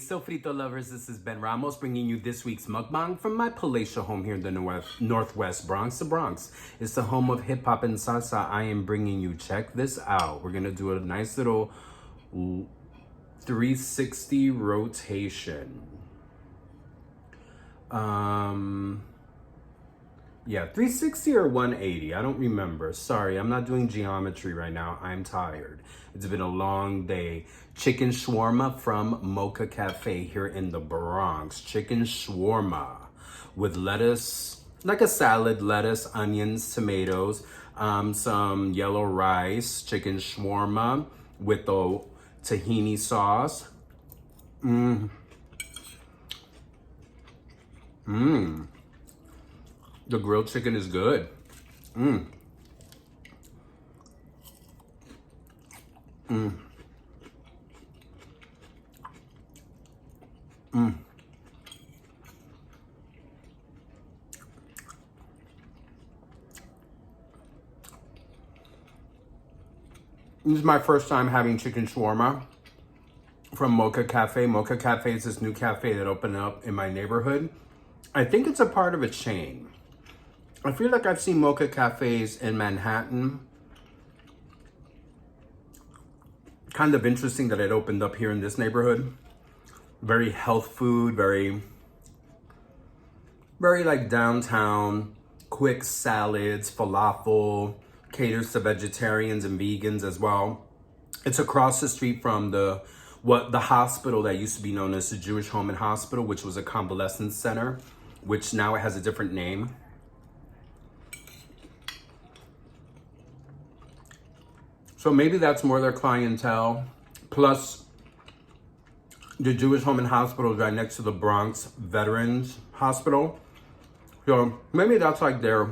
Sofrito lovers, this is Ben Ramos bringing you this week's mukbang from my palatial home here in the Northwest Bronx. The Bronx is the home of hip hop and salsa. I am bringing you, check this out. We're gonna do a nice little 360 rotation. Yeah, 360 or 180, I don't remember. Sorry, I'm not doing geometry right now. I'm tired. It's been a long day. Chicken shawarma from Mocha Cafe here in the Bronx. Chicken shawarma with lettuce, like a salad, lettuce, onions, tomatoes, some yellow rice, chicken shawarma with the tahini sauce. The grilled chicken is good. This is my first time having chicken shawarma from Mocha Cafe. Mocha Cafe is this new cafe that opened up in my neighborhood. I think it's a part of a chain. I feel like I've seen Mocha Cafes in Manhattan. Kind of interesting that it opened up here in this neighborhood. Very health food, very like downtown, quick salads, falafel, caters to vegetarians and vegans as well. It's across the street from the hospital that used to be known as the Jewish Home and Hospital, which was a convalescence center, which now it has a different name. So maybe that's more their clientele. Plus, the Jewish Home and Hospital is right next to the Bronx Veterans Hospital. So maybe that's like their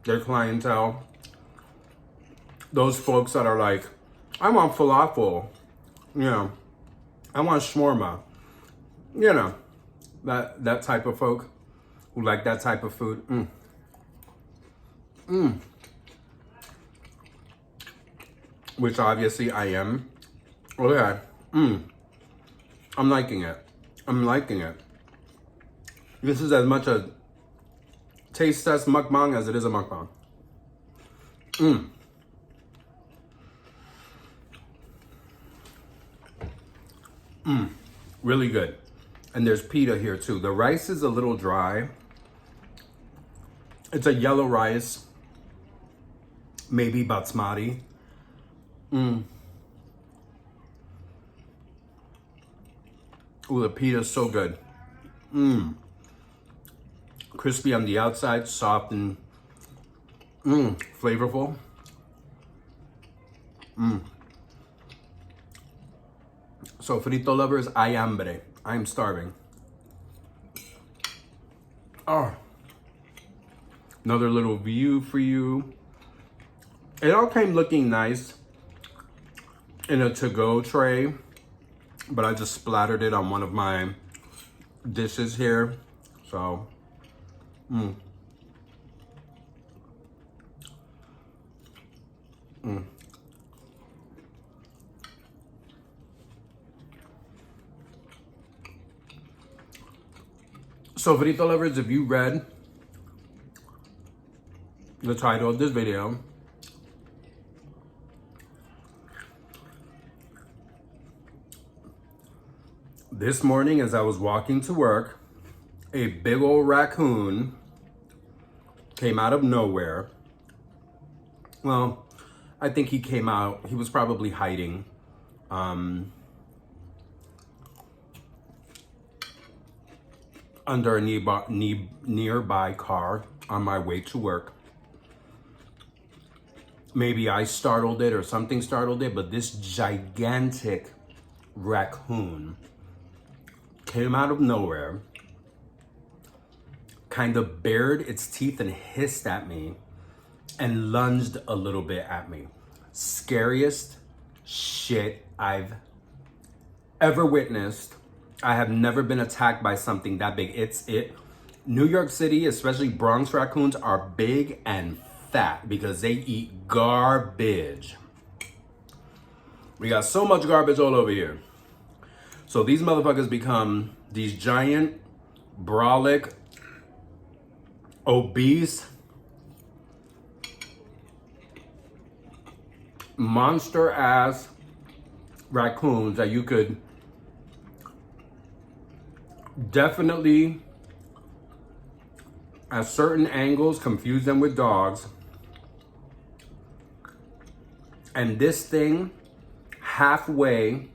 clientele. Those folks that are like, I want falafel, I want shawarma, that type of folk who like that type of food. Which obviously I am. Okay. I'm liking it. This is as much a taste test mukbang as it is a mukbang. Really good. And there's pita here too. The rice is a little dry. It's a yellow rice, maybe basmati. Ooh, the pita is so good. Crispy on the outside, soft and flavorful. So, frito lovers, hay hambre. I am starving. Oh, another little view for you. It all came looking nice in a to-go tray, but I just splattered it on one of my dishes here. So, So, frito lovers, if you read the title of this video, this morning as I was walking to work, a big old raccoon came out of nowhere. Well, I think he came out, he was probably hiding. Under a nearby car on my way to work. Maybe I startled it or something startled it, but this gigantic raccoon came out of nowhere, kind of bared its teeth and hissed at me and lunged a little bit at me. Scariest shit I've ever witnessed. I have never been attacked by something that big. New York City, especially Bronx raccoons, are big and fat because they eat garbage. We got so much garbage all over here. So these motherfuckers become these giant, brolic, obese, monster ass raccoons that you could definitely at certain angles confuse them with dogs. And this thing halfway,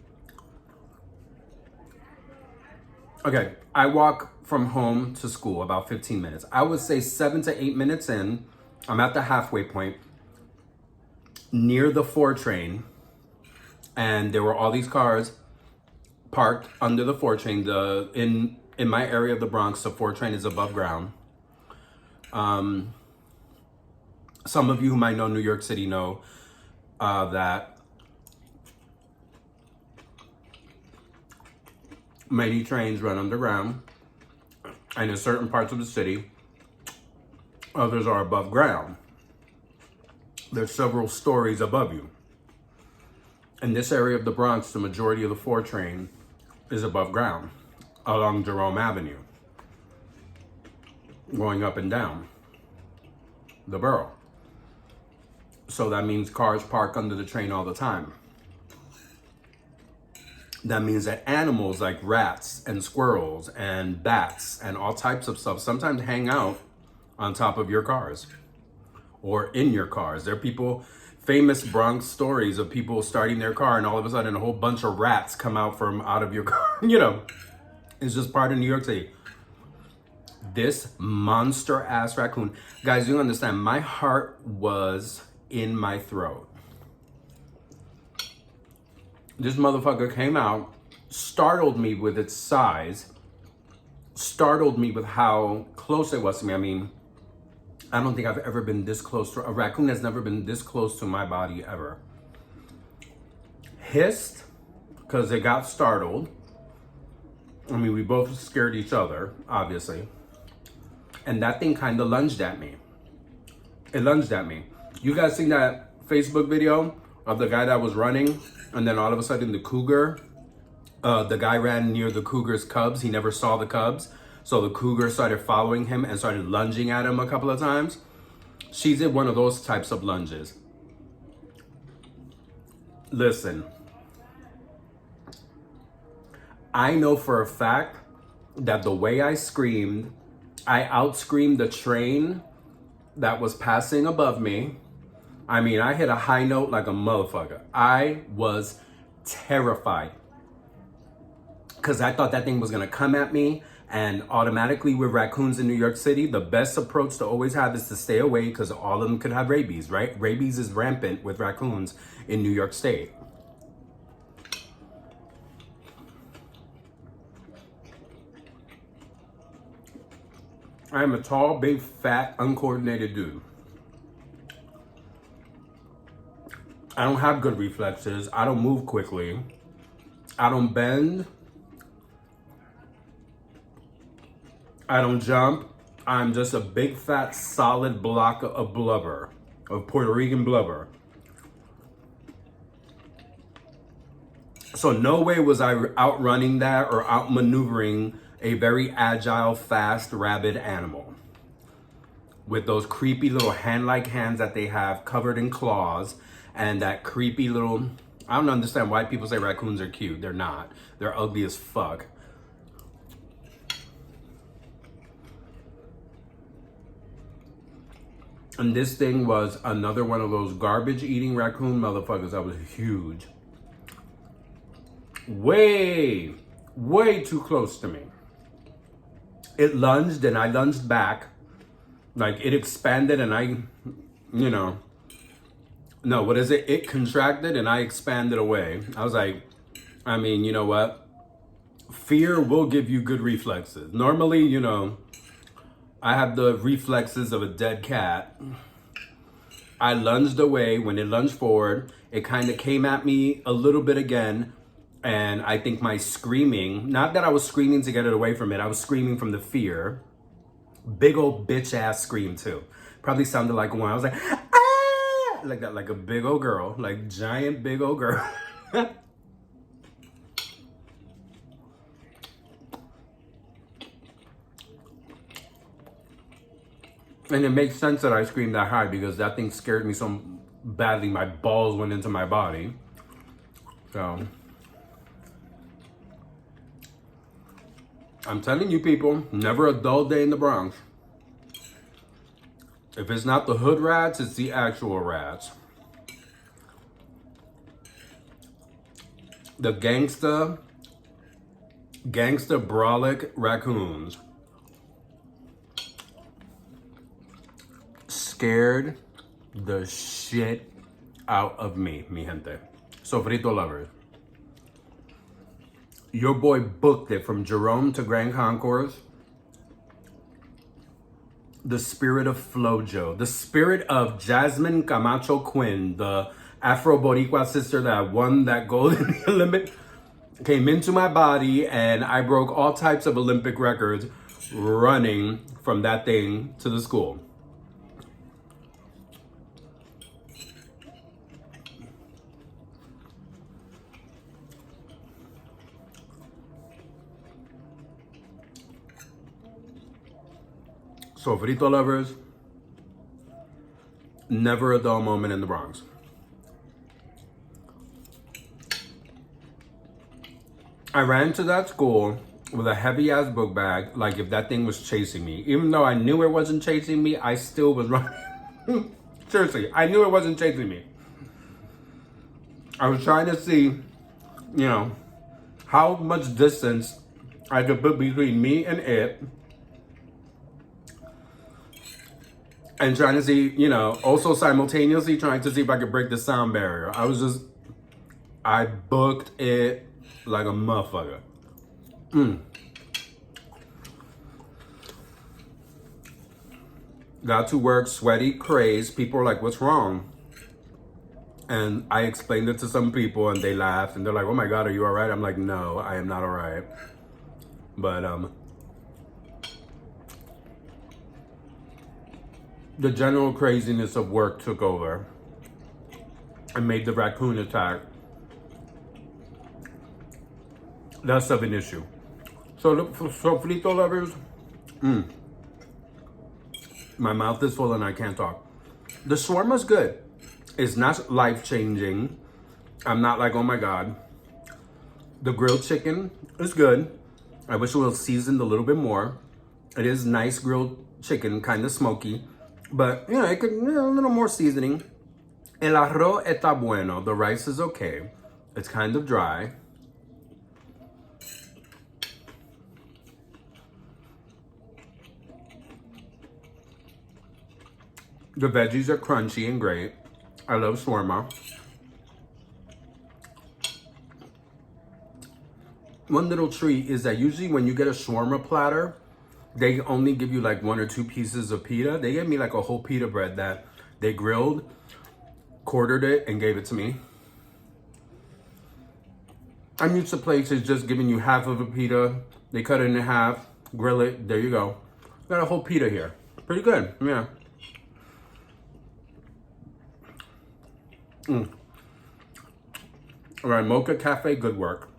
okay, I walk from home to school about 15 minutes. I would say 7 to 8 minutes in, I'm at the halfway point near the 4 train, and there were all these cars parked under the 4 train. In my area of the Bronx, the 4 train is above ground. Some of you who might know New York City know that many trains run underground, and in certain parts of the city, others are above ground. There's several stories above you. In this area of the Bronx, the majority of the 4 train is above ground along Jerome Avenue, going up and down the borough. So that means cars park under the train all the time. That means that animals like rats and squirrels and bats and all types of stuff sometimes hang out on top of your cars or in your cars. There are famous Bronx stories of people starting their car and all of a sudden a whole bunch of rats come out of your car. You know, it's just part of New York City. This monster ass raccoon, guys, you understand, my heart was in my throat. This motherfucker came out, startled me with its size, startled me with how close it was to me. I mean, I don't think I've ever been this close to a raccoon. Has never been this close to my body ever. Hissed because it got startled. I mean, we both scared each other, obviously. And that thing kind of lunged at me. It lunged at me. You guys seen that Facebook video of the guy that was running, and then all of a sudden the cougar, the guy ran near the cougar's cubs. He never saw the cubs. So the cougar started following him and started lunging at him a couple of times. She did one of those types of lunges. Listen, I know for a fact that the way I screamed, I outscreamed the train that was passing above me. I mean, I hit a high note like a motherfucker. I was terrified because I thought that thing was gonna come at me, and automatically with raccoons in New York City, the best approach to always have is to stay away because all of them could have rabies, right? Rabies is rampant with raccoons in New York State. I am a tall, big, fat, uncoordinated dude. I don't have good reflexes. I don't move quickly. I don't bend. I don't jump. I'm just a big, fat, solid block of blubber, of Puerto Rican blubber. So no way was I outrunning that or outmaneuvering a very agile, fast, rabid animal with those creepy little hand-like hands that they have covered in claws and that creepy little, I don't understand why people say raccoons are cute. They're not. They're ugly as fuck. And this thing was another one of those garbage eating raccoon motherfuckers that was huge. Way too close to me. It lunged and I lunged back. Like it expanded and I, no, what is it? It contracted and I expanded away. I was like, I mean, you know what? Fear will give you good reflexes. Normally, I have the reflexes of a dead cat. I lunged away. When it lunged forward, it kind of came at me a little bit again. And I think my screaming, not that I was screaming to get it away from it, I was screaming from the fear. Big old bitch ass scream too. Probably sounded like one. I was like, ah! Like that, like a big old girl, like giant big old girl. And it makes sense that I screamed that high because that thing scared me so badly my balls went into my body. So I'm telling you people, never a dull day in the Bronx. If it's not the hood rats, it's the actual rats. The gangsta brolic raccoons scared the shit out of me, mi gente. Sofrito lovers. Your boy booked it from Jerome to Grand Concourse. The spirit of Flojo, the spirit of Jasmine Camacho Quinn, the Afro-Boricua sister that won that gold in the Olympic, came into my body and I broke all types of Olympic records running from that thing to the school. Sofrito lovers, never a dull moment in the Bronx. I ran to that school with a heavy ass book bag, like if that thing was chasing me. Even though I knew it wasn't chasing me, I still was running. Seriously, I knew it wasn't chasing me. I was trying to see, you know, how much distance I could put between me and it. And trying to see, you know, also simultaneously trying to see if I could break the sound barrier. I booked it like a motherfucker. Got to work, sweaty, crazed. People are like, what's wrong? And I explained it to some people and they laughed and they're like, oh my God, are you all right? I'm like, no, I am not all right. But, the general craziness of work took over and made the raccoon attack less of an issue. So, Sofrito lovers, my mouth is full and I can't talk. The shawarma's good. It's not life-changing. I'm not like, oh my God. The grilled chicken is good. I wish it was seasoned a little bit more. It is nice grilled chicken, kind of smoky. But, you know, it could, you know, a little more seasoning. El arroz está bueno. The rice is okay. It's kind of dry. The veggies are crunchy and great. I love shawarma. One little treat is that usually when you get a shawarma platter, they only give you like 1 or 2 pieces of pita. They gave me like a whole pita bread that they grilled, quartered it, and gave it to me. I'm used to places just giving you half of a pita. They cut it in half, grill it, there you go. Got a whole pita here. Pretty good, yeah. All right, Mocha Cafe, good work.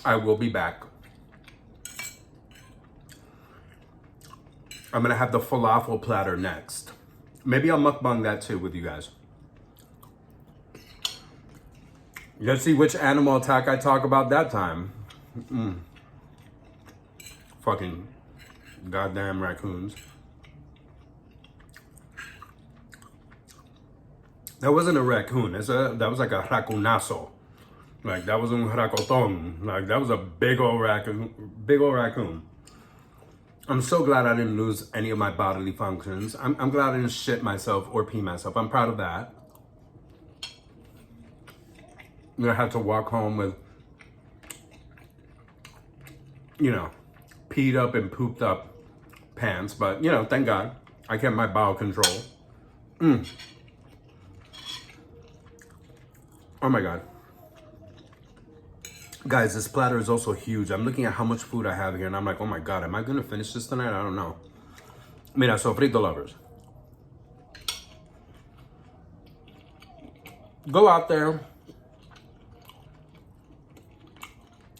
I will be back. I'm gonna have the falafel platter next. Maybe I'll mukbang that too with you guys. Let's see which animal attack I talk about that time. Fucking goddamn raccoons. That wasn't a raccoon. That was like a racoonazo. Like that was un racoton. Like that was a big old raccoon. Big old raccoon. I'm so glad I didn't lose any of my bodily functions. I'm glad I didn't shit myself or pee myself. I'm proud of that. I'm gonna have to walk home with, you know, peed up and pooped up pants. But, you know, thank God I kept my bowel control. Oh my God. Guys, this platter is also huge. I'm looking at how much food I have here and I'm like, oh my God, am I gonna finish this tonight? I don't know. Mira, sofrito lovers. Go out there.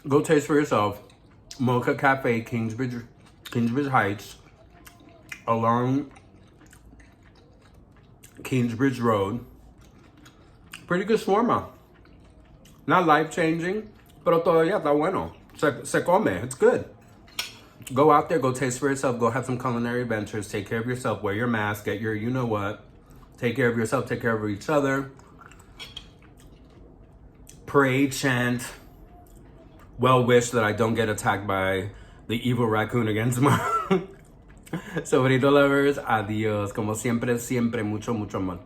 Go taste for yourself. Mocha Cafe, Kingsbridge Heights, along Kingsbridge Road. Pretty good shawarma. Not life-changing, pero todavía está bueno. Se come, it's good. Go out there, go taste for yourself, go have some culinary adventures, take care of yourself, wear your mask, get your you-know-what, take care of yourself, take care of each other. Pray, chant, well wish that I don't get attacked by the evil raccoon again tomorrow. So, burrito lovers, adios. Como siempre, siempre, mucho, mucho amor.